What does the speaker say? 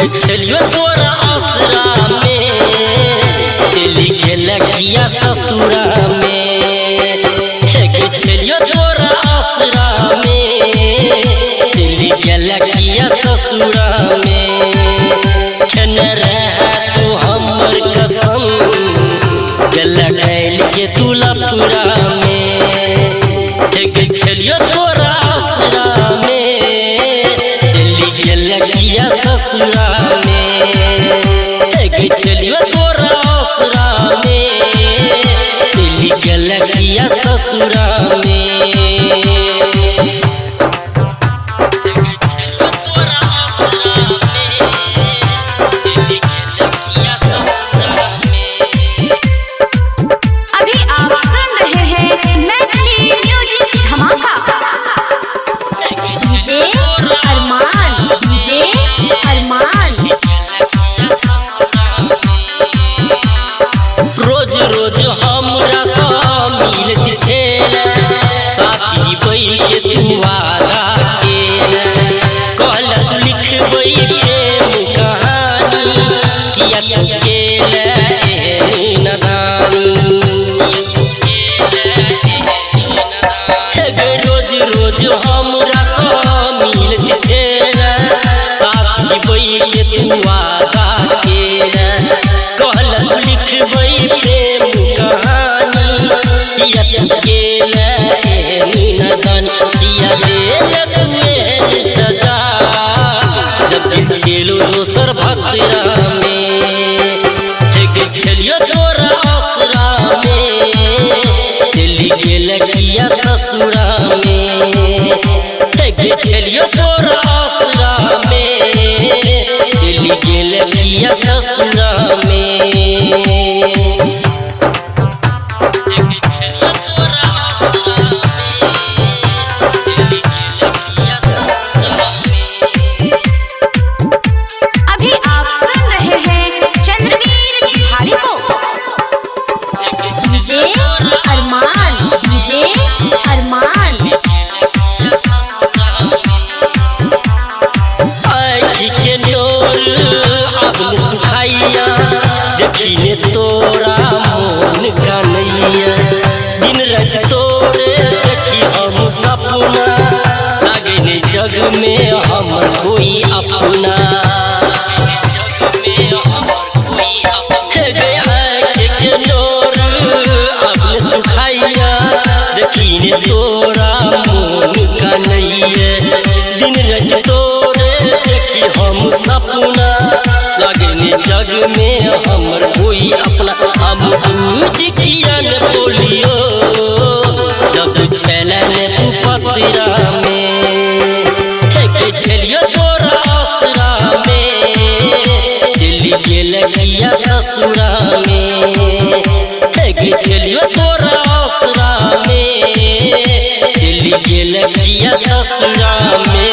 छलियो तोरा आसरा में चली गेला किया ससुरा में। छलियो तोरा आसरा में चली गेला किया ससुरा में। खन रहा तू हमर कसम गेला डाल के तू लफड़ा में। छलियो तोरा आसरा में चली गेला किया ससुरा में। छलियो तोरा आसरा में चली गेला किया ससुरा में। रोज रोज हमरा सा मिलत छेला साथी बई के तू वादा केला। कहला तू लिखबई प्रेम कहानी किया तू केला एहन नादानी। रोज रोज हमरा सा मिलत छेला साथी बई के तू वादा केला। कहला तू लिखबई प्रेम कहानी किया तू केला एहन नादानी। दिया देला तू एहन सजा जब दिल छेलो दोसर भतरा में। छलियो तोरा आसरा में चली गेला किया ससुरा में। छलियो तोरा आसरा में चली गेला किया ससुरा में। देखिए तोरा मोन का नैया दिन रात तोरे देखी हम सपना लागे ने जग में हमर कोई अपना। के नोर अपने सुखाइया देखिए तोरा मोन का नैया दिन रात तोरे देखी हम सपना लागे ने जग में हमर कोई अपना। हम बूझ किया न बोलियो जब छला ने तू पतरा में। छलियो तोरा आसरा में चली गेला किया ससुरा में। छलियो तोरा आसरा में चली गेला किया ससुरा में।